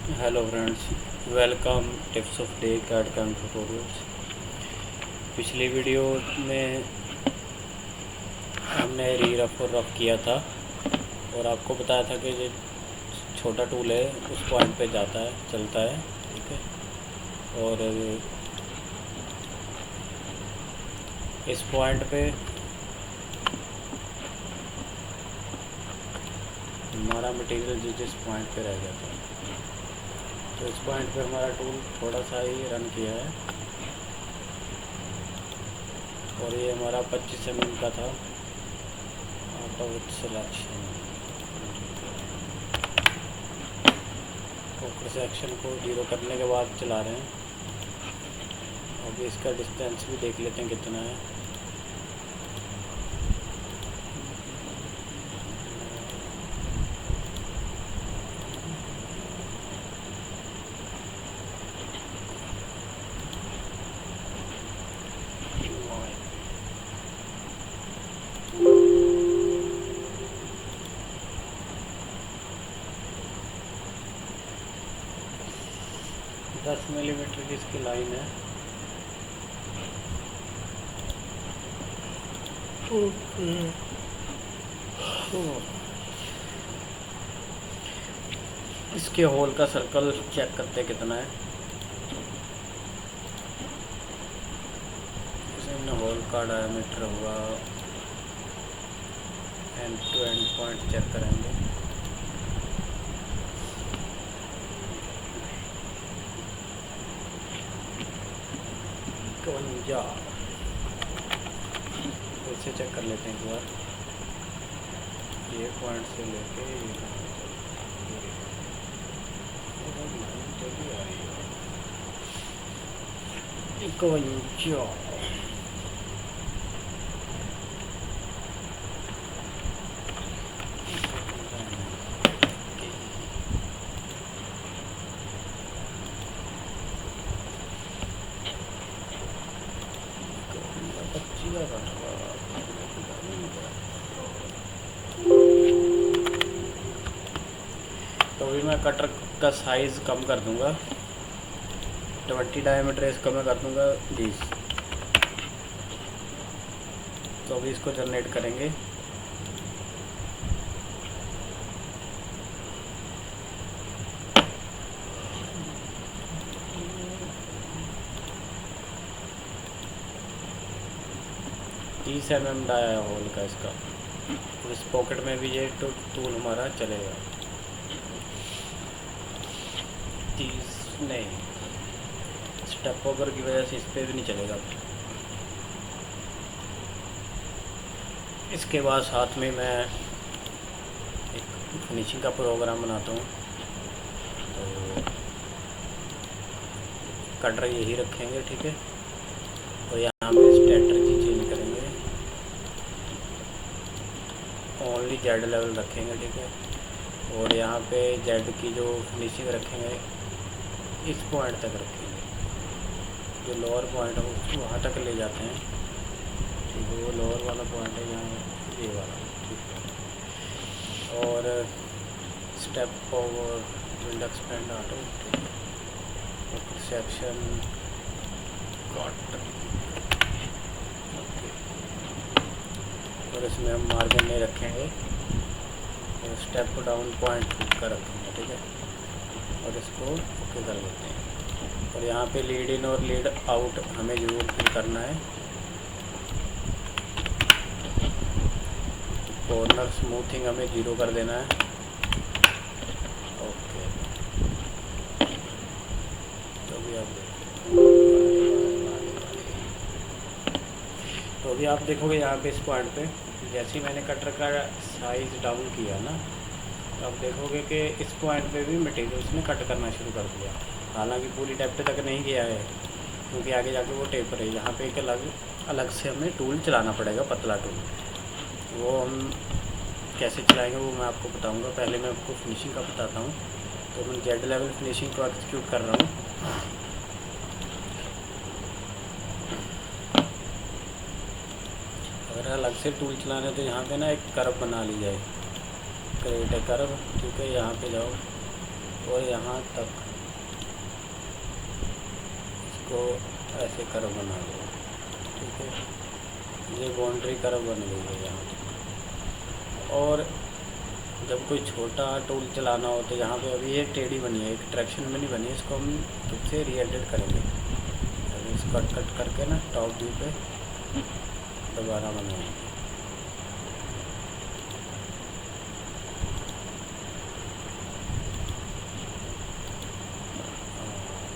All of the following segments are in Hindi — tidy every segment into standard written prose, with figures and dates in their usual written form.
Hello friends, welcome tips of day CAD CAM tutorials. पिछली वीडियो में हमने री रफ और रफ किया था और आपको बताया था कि जो छोटा टूल है उस पॉइंट पे जाता है, चलता है। ठीक है, और इस पॉइंट पे हमारा मटेरियल जिस पॉइंट पे रह जाता है, तो इस पॉइंट पे हमारा टूल थोड़ा सा ही रन किया है और ये हमारा 25 mm का था। Out of it selection, focus section को 0 करने के बाद चला रहे हैं। अभी इसका डिस्टेंस भी देख लेते हैं कितना है। दस मिलीमीटर की इसकी लाइन है। इसके होल का सर्कल चेक करते कितना है। इसमें होल का डायमीटर हुआ, end to end point check करेंगे। इसे चेक कर लेते हैं एक बार। ये पॉइंट से लेके तो अभी मैं कटर का साइज़ कम कर दूंगा। 20 डायमीटर इसका मैं कर दूंगा 20। तो अभी इसको जनरेट करेंगे। तीस mm डाया होल का इसका। तो इस पॉकेट में भी ये टूल हमारा चलेगा। 30 नहीं, स्टेप ओवर की वजह से इस पर भी नहीं चलेगा। इसके बाद साथ में मैं एक फिनिशिंग का प्रोग्राम बनाता हूँ। तो कटर यही रखेंगे, ठीक है। और यहाँ पे स्ट्रैटजी चेंज करेंगे, ओनली जेड लेवल रखेंगे, ठीक है। और यहाँ पे जेड की जो फिनिशिंग रखेंगे इस पॉइंट तक रखेंगे, जो लोअर पॉइंट है उसको वहाँ तक ले जाते हैं, ठीक है। वो लोअर वाला पॉइंट है यहाँ, ये वाला, ठीक है। और step over, wind expand auto, ठीक है। Section cut, okay. और इसमें हम मार्जिन नहीं रखेंगे और स्टेप डाउन पॉइंट का रखेंगे, ठीक है। और इसको ओके कर लेते हैं। और यहाँ पे लीड इन और लीड आउट हमें जरूर फिल करना है। कॉर्नर स्मूथिंग हमें 0 कर देना है, ओके। तो अभी आप देखोगे यहाँ पे इस पॉइंट पे जैसे ही मैंने कटर का साइज़ डाउन किया ना, तो आप देखोगे कि इस पॉइंट पे भी मटेरियल उसने कट करना शुरू कर दिया। हालांकि पूरी डेप्थ तक नहीं गया है क्योंकि आगे जाके वो टेपर है। यहाँ पे एक अलग से हमें टूल चलाना पड़ेगा, पतला टूल। वो हम कैसे चलाएंगे वो मैं आपको बताऊंगा। पहले मैं आपको फिनिशिंग का बताता हूँ। तो मैं जेड लेवल फिनिशिंग को एक्सिक्यूट कर रहा हूँ। अगर अलग से टूल चलाना है तो यहाँ पे ना एक कर्व बना ली जाए, क्रिएट ए कर्व, ठीक है। यहाँ पे जाओ, और यहाँ तक इसको ऐसे कर्व बना दो, ठीक है। ये बाउंड्री कर्व बन गई है यहाँ तक। और जब कोई छोटा टूल चलाना हो तो यहाँ पे अभी ये टेढ़ी बनी है, एक ट्रैक्शन में नहीं बनी है, इसको हम खुद से रीएडिट करेंगे। इसको कट करके ना टॉप व्यू पे दोबारा बनाएंगे।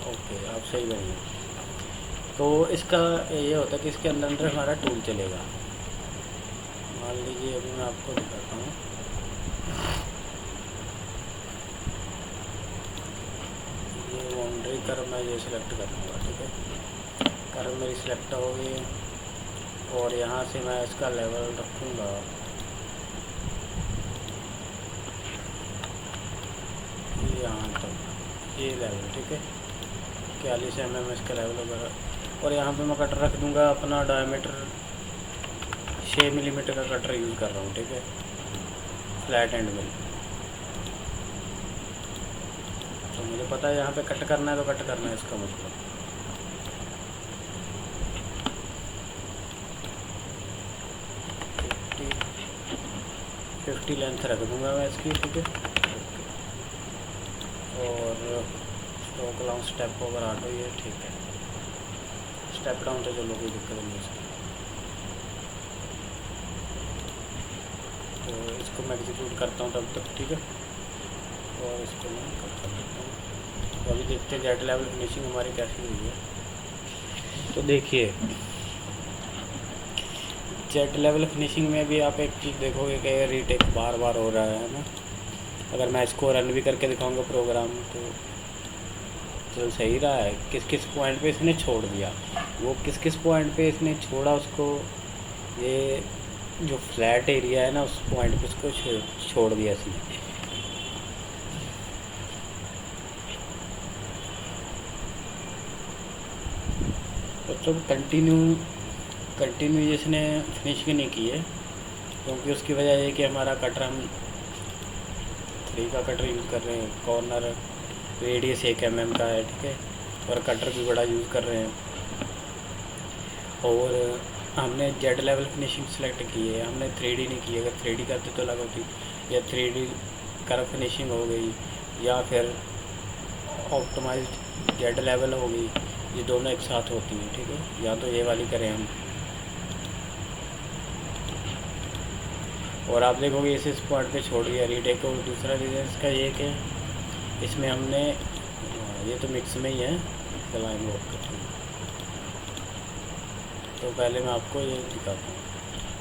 ओके, आप सही बनिए। तो इसका ये होता है कि इसके अंदर अंदर हमारा टूल चलेगा। मान लीजिए अभी मैं आपको दिखाता हूँ। ये बाउंड्री कर्व मैं ये सिलेक्ट करूँगा, ठीक है। कर्व मेरी सिलेक्ट हो गई और यहाँ से मैं इसका लेवल रखूँगा यहाँ तक, ये लेवल, ठीक है। 41 mm इसका लेवल वगैरह। और यहाँ पे मैं कटर रख दूँगा अपना डायमीटर 6 मिलीमीटर का कटर यूज़ कर रहा हूँ, ठीक है, फ्लैट एंड मिल। तो मुझे पता है यहाँ पे कट करना है तो कट करना है, इसका मतलब। फिफ्टी लेंथ रख दूँगा मैं इसकी, ठीक है। और stroke down step over auto, ये ठीक है। स्टेप डाउन तो चलो कोई दिक्कत नहीं इसकी। तो इसको मैं एग्जीक्यूट करता हूँ तब तक, ठीक है। और इसको मैं कट कर देता हूँ। तो अभी देखते हैं जेड लेवल फिनिशिंग हमारी कैसी हुई है। तो देखिए जेड लेवल फिनिशिंग में भी आप एक चीज़ देखोगे कि रीटेक बार बार हो रहा है ना। अगर मैं इसको रन भी करके दिखाऊंगा प्रोग्राम तो चल सही रहा है। किस किस पॉइंट पे इसने छोड़ दिया, वो किस किस पॉइंट पे इसने छोड़ा उसको, ये जो फ्लैट एरिया है ना उस पॉइंट पे उसको छोड़ दिया इसने। मतलब कंटिन्यू इसने फिनिशिंग नहीं की है, क्योंकि उसकी वजह ये कि हमारा कटर हम 3 का कटर यूज़ कर रहे हैं। कॉर्नर रेडियस 1 mm का है, ठीक है। और कटर भी बड़ा यूज़ कर रहे हैं। और हमने जेड लेवल फिनिशिंग सेलेक्ट की है, हमने 3D नहीं की। अगर 3D करते तो अलग होती, या 3D कर्व फिनिशिंग हो गई, या फिर ऑप्टिमाइज्ड जेड लेवल हो गई, ये दोनों एक साथ होती हैं, ठीक है। या तो ये वाली करें हम। और आप देखोगे इस पॉइंट पे छोड़ दिया रीटेक को। दूसरा रीज़न इसका ये कि इसमें हमने, ये तो मिक्स में ही है, लाइन वर्क करती है। तो पहले मैं आपको ये दिखाता हूँ।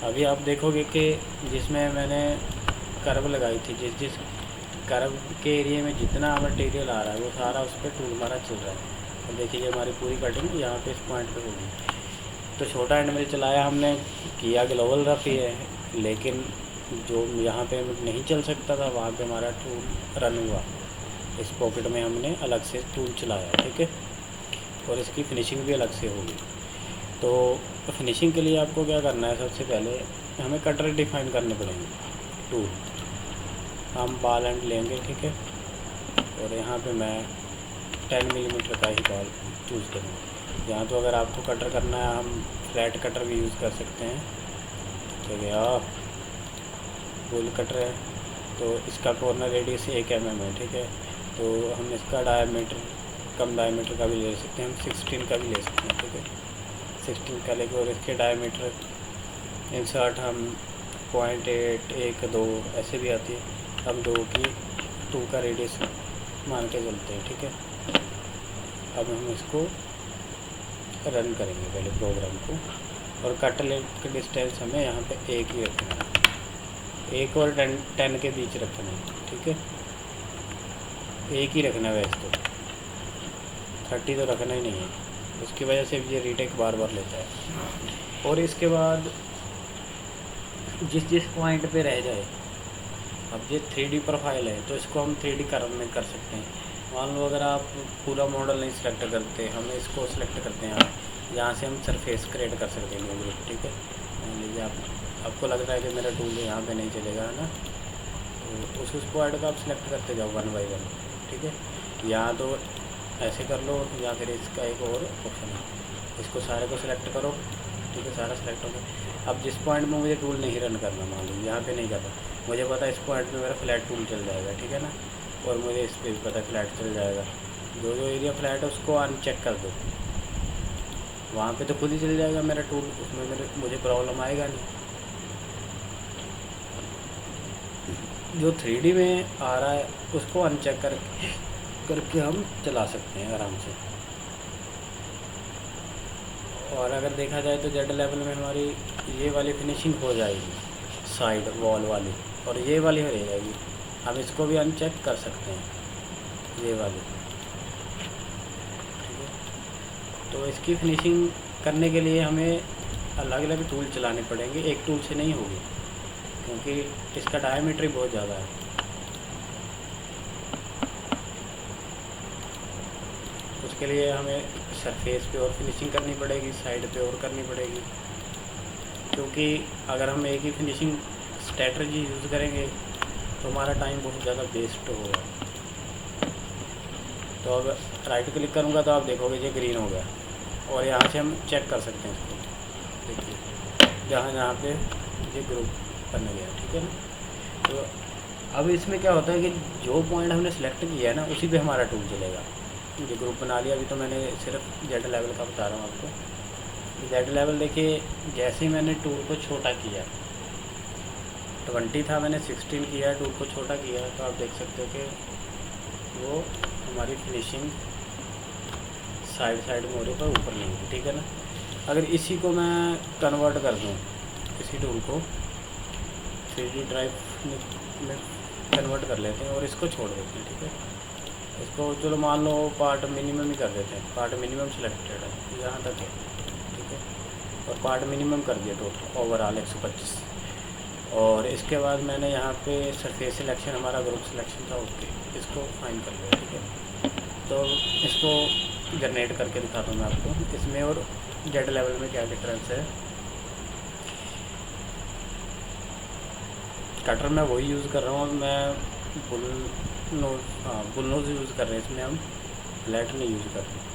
अभी आप देखोगे कि जिसमें मैंने कर्व लगाई थी, जिस कर्व के एरिया में जितना मटेरियल आ रहा है वो सारा उस पर टूल हमारा चल रहा है। तो देखिए हमारी पूरी कटिंग यहाँ पे इस पॉइंट पे होगी। तो छोटा एंड मिल चलाया हमने, किया ग्लोबल रफ ही है, लेकिन जो यहाँ पे नहीं चल सकता था वहाँ पे हमारा टूल रन हुआ। इस पॉकेट में हमने अलग से टूल चलाया, ठीक है। और इसकी फिनिशिंग भी अलग से होगी। तो फिनिशिंग के लिए आपको क्या करना है, सबसे पहले हमें कटर डिफाइन करने पड़ेंगे। टूल हम बॉल एंड लेंगे, ठीक है। और यहाँ पे मैं 10 मिलीमीटर का ही बॉल चूज़ करूँगा। यहाँ तो अगर आपको कटर करना है हम फ्लैट कटर भी यूज़ कर सकते हैं, ठीक है। गोल कटर है तो इसका कॉर्नर रेडियस 1 mm है, ठीक है। तो हम इसका डायमीटर कम डायमीटर का भी ले सकते हैं, हम 16 का भी ले सकते हैं, ठीक है। 16 का लेके और इसके डायमीटर इंसर्ट हम 0.8 1 2 ऐसे भी आती है। हम 2 का रेडियस मान के चलते हैं, ठीक है। अब हम इसको रन करेंगे पहले प्रोग्राम को। और कट लेंथ का डिस्टेंस हमें यहाँ पे 1 ही रखना है, 1 और 10 के बीच रखना है, ठीक है। 1 ही रखना है, वैसे तो 30 तो रखना ही नहीं है। उसकी वजह से ये रीटेक बार बार लेता है। और इसके बाद जिस पॉइंट पे रह जाए, अब ये 3D प्रोफाइल है तो इसको हम 3D कर्व में कर सकते हैं। मान लो अगर आप पूरा मॉडल नहीं सिलेक्ट करते, हम इसको सिलेक्ट करते हैं, यहाँ से हम सरफेस क्रिएट कर सकते हैं ग्रुप, ठीक है। मान लीजिए आपको लग रहा है कि मेरा टूल यहाँ पे नहीं चलेगा, है ना। तो उस पॉइंट का आप सिलेक्ट करते जाओ 1 by 1, ठीक है। यहाँ तो ऐसे कर लो या फिर इसका एक और ऑप्शन है, इसको सारे को सिलेक्ट करो, ठीक है। सारा सिलेक्ट हो गया। अब जिस पॉइंट में मुझे टूल नहीं रन करना, मान लो यहाँ पे नहीं करना, मुझे पता है इस पॉइंट पे मेरा फ्लैट टूल चल जाएगा, ठीक है ना। और मुझे इस पर भी पता है फ्लैट चल जाएगा। जो जो एरिया फ्लैट है उसको अनचेक कर दो, वहाँ पे तो खुद ही चल जाएगा मेरा टूल, उसमें मुझे प्रॉब्लम आएगा नहीं। जो 3D में आ रहा है उसको अनचेक करके हम चला सकते हैं आराम से। और अगर देखा जाए तो जेड लेवल में हमारी ये वाली फिनिशिंग हो जाएगी साइड वॉल वाली, और ये वाली हो जाएगी। हम इसको भी अनचेक कर सकते हैं, ये वाली, ठीक है। तो इसकी फिनिशिंग करने के लिए हमें अलग अलग टूल चलाने पड़ेंगे, एक टूल से नहीं होगी, क्योंकि इसका डायमीटर बहुत ज़्यादा है। उसके लिए हमें सरफेस पे और फिनिशिंग करनी पड़ेगी, साइड पे और करनी पड़ेगी, क्योंकि अगर हम एक ही फिनिशिंग स्ट्रैटेजी यूज़ करेंगे तो हमारा टाइम बहुत ज़्यादा वेस्ट होगा। तो अब राइट क्लिक करूँगा तो आप देखोगे ये ग्रीन हो गया, और यहाँ से हम चेक कर सकते हैं इसको, देखिए जहाँ जहाँ पे ये ग्रुप बन गया, ठीक है ना। तो अब इसमें क्या होता है कि जो पॉइंट हमने सेलेक्ट किया है ना उसी पे हमारा टूल चलेगा। ये ग्रुप बना लिया। अभी तो मैंने सिर्फ जेड लेवल का बता रहा हूँ आपको। जेड लेवल देखिए, जैसे ही मैंने टूल को छोटा किया, 20 था, मैंने 16 किया, टूल को छोटा किया, तो आप देख सकते हो कि वो हमारी फिनिशिंग साइड में हो रही है, पर ऊपर नहीं है, ठीक है ना। अगर इसी को मैं कन्वर्ट कर दूँ, इसी टूल को 3D ड्राइव में कन्वर्ट कर लेते हैं और इसको छोड़ देते हैं, ठीक है। इसको चलो मान लो पार्ट मिनिमम ही कर देते हैं, पार्ट मिनिमम सिलेक्टेड है, यहाँ तक है, ठीक है। और पार्ट मिनिमम कर दिया टोटल ओवरऑल 125। और इसके बाद मैंने यहाँ पे सरफेस सिलेक्शन, हमारा ग्रुप सिलेक्शन था, ओके, इसको फाइन कर लिया, ठीक है। तो इसको जनरेट करके दिखाता हूँ मैं आपको इसमें और जेड लेवल में क्या डिफरेंस है। कटर मैं वही यूज़ कर रहा हूँ, मैं बुल नोज़ यूज़ कर रहे हैं, इसमें हम फ्लैट नहीं यूज़ कर रहे।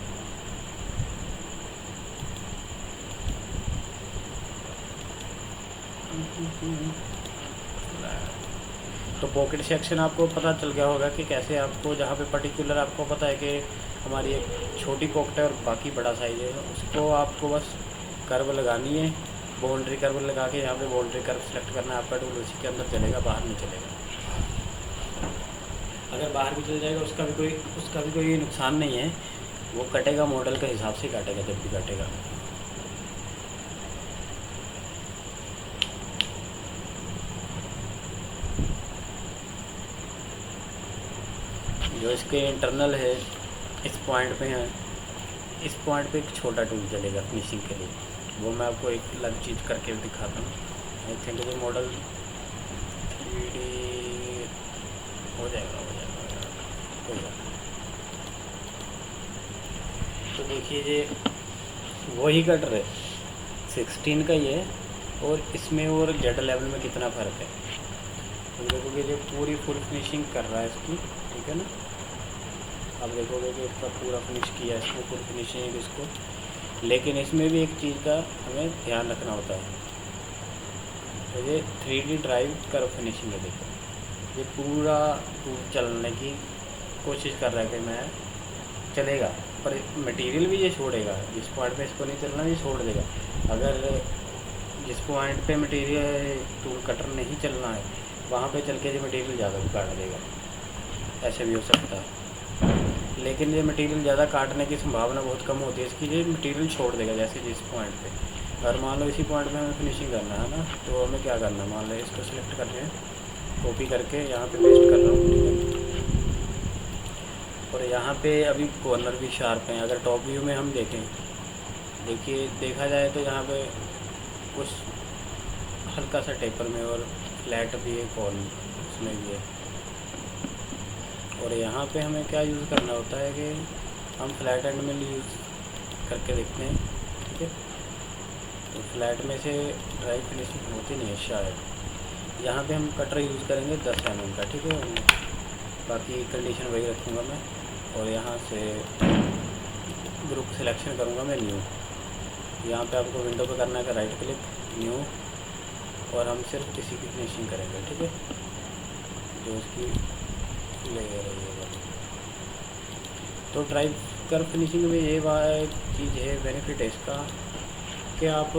तो पॉकेट सेक्शन आपको पता चल गया होगा कि कैसे आपको, जहाँ पे पर्टिकुलर आपको पता है कि हमारी एक छोटी पॉकेट है और बाकी बड़ा साइज है, उसको आपको बस कर्व लगानी है, बाउंड्री कर्व लगा के यहाँ पे बाउंड्री कर्व सेलेक्ट करना है आपका टूल, उसी के अंदर चलेगा, बाहर नहीं चलेगा। अगर बाहर भी चल जाएगा उसका भी कोई नुकसान नहीं है, वो कटेगा मॉडल के हिसाब से काटेगा, जब भी काटेगा। जो इसके इंटरनल है इस पॉइंट पे है, इस पॉइंट पे एक छोटा टूल चलेगा फिनिशिंग के लिए, वो मैं आपको एक अलग चीज़ करके दिखाता हूँ। आई थिंक ये मॉडल 3D हो जाएगा। तो देखिए ये वही कटर है, 16 का ही है, और इसमें और जेड लेवल में कितना फ़र्क है। तो देखोगे ये पूरी फुल फिनिशिंग कर रहा है इसकी, ठीक है ना। अब देखोगे कि इसका पूरा फिनिश किया, इसमें फुल फिनिशिंग इसको, लेकिन इसमें भी एक चीज़ का हमें ध्यान रखना होता है। तो ये 3D ड्राइव कर्व फिनिशिंग है, देखो ये पूरा चलने की कोशिश कर रहा है कि मैं चलेगा, पर मटेरियल भी ये छोड़ेगा, जिस पॉइंट पे इसको नहीं चलना ये छोड़ देगा। अगर जिस पॉइंट पे मटेरियल टूल कटर नहीं चलना है वहाँ पे चल के ये मटेरियल ज़्यादा काट देगा, ऐसे भी हो सकता है। लेकिन ये मटेरियल ज़्यादा काटने की संभावना बहुत कम होती है इसकी, ये मटेरियल छोड़ देगा। जैसे जिस पॉइंट पे, अगर मान लो इसी पॉइंट पे हमें फिनिशिंग करना है ना, तो हमें क्या करना है, मान लो इसको सिलेक्ट कर लें, कॉपी करके यहाँ पे पेस्ट कर रहा हूँ, ठीक है। और यहाँ पे अभी कॉर्नर भी शार्प हैं। अगर टॉप व्यू में हम देखें, देखिए देखा जाए तो यहाँ पे कुछ हल्का सा टेपर में और फ्लैट भी है, कॉर्नर उसमें भी है। और यहाँ पे हमें क्या यूज़ करना होता है कि हम फ्लैट एंड में यूज़ करके देखते हैं, ठीक है। तो फ्लैट में से ड्राई फिनिशिंग होती नहीं है शायद। यहाँ पे हम कटर यूज़ करेंगे 10 mm का, ठीक है। बाकी कंडीशन वही रखूँगा मैं। और यहाँ से ग्रुप सिलेक्शन करूँगा मैं न्यू। यहाँ पे आपको विंडो पे करना है राइट क्लिक न्यू, और हम सिर्फ इसी की फिनिशिंग करेंगे, ठीक है, जो इसकी लेयर है ये वाली। तो ड्राइव कर फिनिशिंग में ये चीज़ है, बेनिफिट है इसका कि आप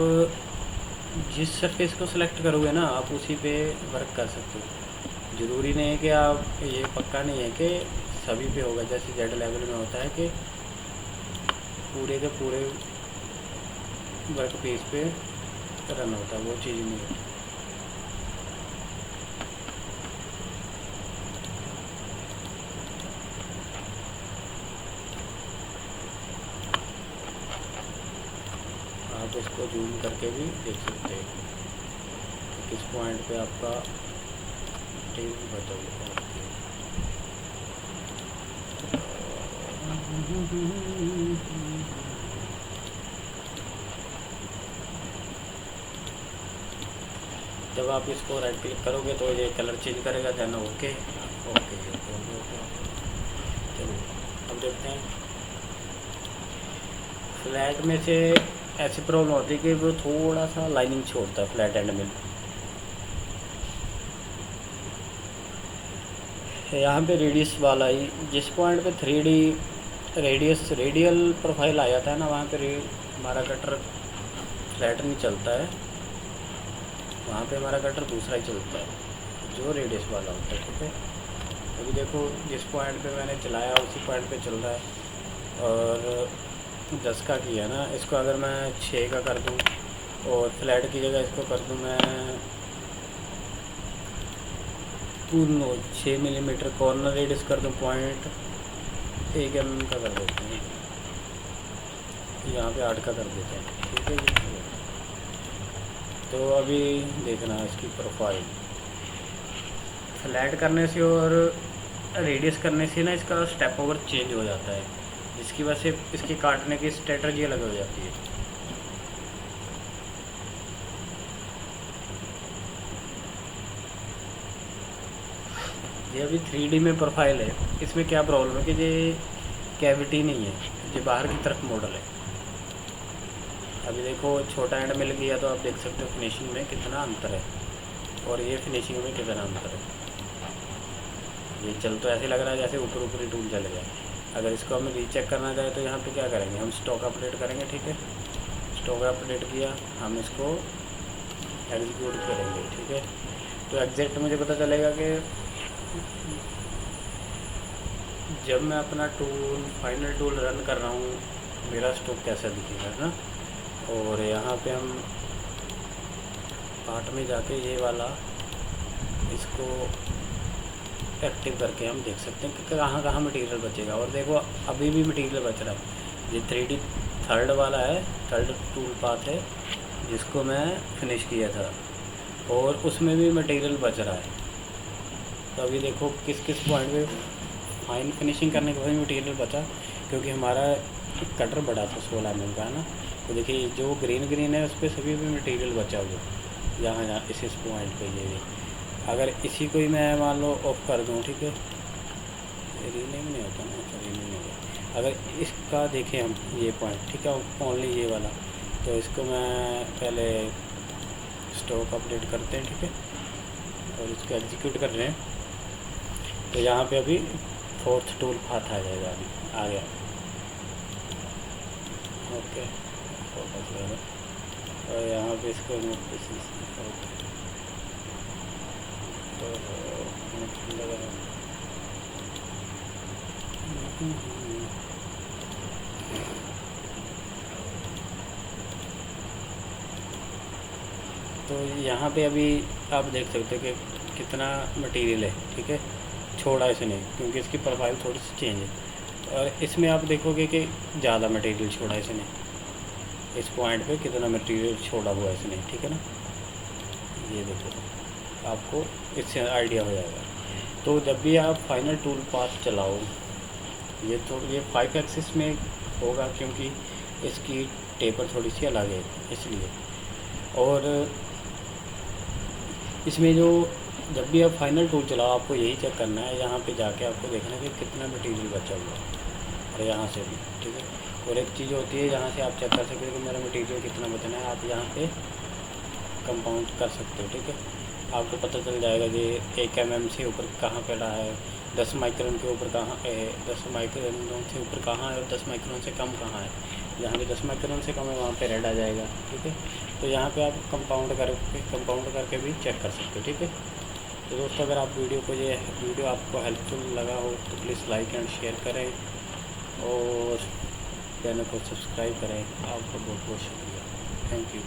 जिस सरफेस को सिलेक्ट करोगे ना आप उसी पे वर्क कर सकते हो। ज़रूरी नहीं है कि आप, ये पक्का नहीं है कि सभी पे होगा। जैसे जेड लेवल में होता है कि पूरे के पूरे वर्क पीस पे रन होता है, वो चीज़ नहीं होती। आप इसको जूम करके भी देख सकते हैं कि किस पॉइंट पे आपका टीम बदल होती है। जब आप इसको राइट क्लिक करोगे तो ये कलर चेंज करेगा, then okay okay okay okay. चलो अब देखते हैं। फ्लैट में से ऐसी प्रॉब्लम होती है कि वो थोड़ा सा लाइनिंग छोड़ता है फ्लैट एंड में। यहाँ पे रेडियस वाला ही, जिस पॉइंट पे 3D रेडियल प्रोफाइल आ जाता है ना, वहाँ पे हमारा कटर फ्लैट नहीं चलता है, वहाँ पे हमारा कटर दूसरा ही चलता है जो रेडियस वाला होता है, ठीक है। अभी देखो जिस पॉइंट पे मैंने चलाया उसी पॉइंट पे चल रहा है। और 10 का किया ना, इसको अगर मैं 6 का कर दूँ और फ्लैट की जगह इसको कर दूँ मैं 6 मिलीमीटर, कॉर्नर रेडियस कर दूँ 0.1 mm का कर देते हैं, यहाँ पे 8 का कर देते हैं, ठीक है जी। तो अभी देखना इसकी प्रोफाइल फ्लैट करने से और रेडियस करने से ना इसका स्टेप ओवर चेंज हो जाता है, जिसकी वजह से इसकी काटने की स्ट्रेटजी अलग हो जाती है। ये अभी 3D में प्रोफाइल है, इसमें क्या प्रॉब्लम है कि ये कैविटी नहीं है, ये बाहर की तरफ मॉडल है। अभी देखो छोटा एंड मिल गया तो आप देख सकते हो फिनिशिंग में कितना अंतर है, और ये फिनिशिंग में कितना अंतर है। ये चल तो ऐसे लग रहा है जैसे ऊपर ऊपर ही टूल चल गया। अगर इसको हमें रीचेक करना चाहे तो यहाँ पे क्या करेंगे, हम स्टॉक अपडेट करेंगे, ठीक है। स्टॉक अपडेट किया, हम इसको एग्जीक्यूट करेंगे, ठीक है। तो एग्जैक्ट मुझे पता चलेगा कि जब मैं अपना टूल फाइनल टूल रन कर रहा हूँ मेरा स्टॉक कैसा दिखेगा ना। और यहाँ पे हम पार्ट में जाके ये वाला इसको एक्टिव करके हम देख सकते हैं कि कहाँ कहाँ मटेरियल बचेगा। और देखो अभी भी मटेरियल बच रहा है। ये 3D थर्ड वाला है, थर्ड टूल पाथ है जिसको मैं फिनिश किया था, और उसमें भी मटेरियल बच रहा है। तो अभी देखो किस किस पॉइंट पे फाइन फिनिशिंग करने के बाद मटेरियल बचा, क्योंकि हमारा कटर बड़ा था 16 mm का ना। तो देखिए जो ग्रीन है उस पर सभी पे मटेरियल बचा हुआ, यहाँ इस पॉइंट पे ये। अगर इसी को ही मैं मान लो ऑफ कर दूँ, ठीक है, रीनेम नहीं होता ना, अच्छा रीनेम नहीं होता। अगर इसका देखें हम ये पॉइंट, ठीक है, ओनली ये वाला, तो इसको मैं पहले स्टॉक अपडेट करते हैं, ठीक है, और इसको एग्जीक्यूट कर रहे हैं। तो यहाँ पे अभी 4th टूल पाथ आ जाएगा, अभी आ गया, ओके। और यहाँ पे इसको तो यहाँ पे अभी आप देख सकते हो कि कितना मटेरियल है, ठीक है, छोड़ा इसने, क्योंकि इसकी प्रोफाइल थोड़ी सी चेंज है। और इसमें आप देखोगे कि ज़्यादा मटेरियल छोड़ा इसने, इस पॉइंट पे कितना मटेरियल छोड़ा हुआ है इसने, ठीक है ना। ये देखो आपको इससे आइडिया हो जाएगा। तो जब भी आप फाइनल टूल पाथ चलाओ, ये 5 एक्सिस में होगा क्योंकि इसकी टेपर थोड़ी सी अलग है इसलिए। और इसमें जो जब भी आप फाइनल टूल चलाओ आपको यही चेक करना है, यहाँ पे जाके आपको देखना है कि कितना मटेरियल बचा हुआ है, और यहाँ से भी ठीक है। और एक चीज़ होती है यहाँ से आप चेक कर सकते हो कि मेरा मटेरियल कितना बचना है, आप यहाँ पे कंपाउंड कर सकते हो ठीक है। आपको पता चल जाएगा कि 1 mm से ऊपर कहाँ पड़ा है, 10 माइक्रोन के ऊपर कहाँ है, 10 माइक्रोन से ऊपर कहाँ है और 10 माइक्रोन से कम कहाँ है। जहाँ पे 10 माइक्रोन से कम है वहाँ पे रेड आ जाएगा ठीक है। तो यहाँ पे आप कंपाउंड करके भी चेक कर सकते हो ठीक है। तो दोस्तों अगर आप ये वीडियो आपको हेल्पफुल लगा हो तो प्लीज़ लाइक एंड शेयर करें और चैनल को सब्सक्राइब करें। आपका बहुत बहुत शुक्रिया। Thank you.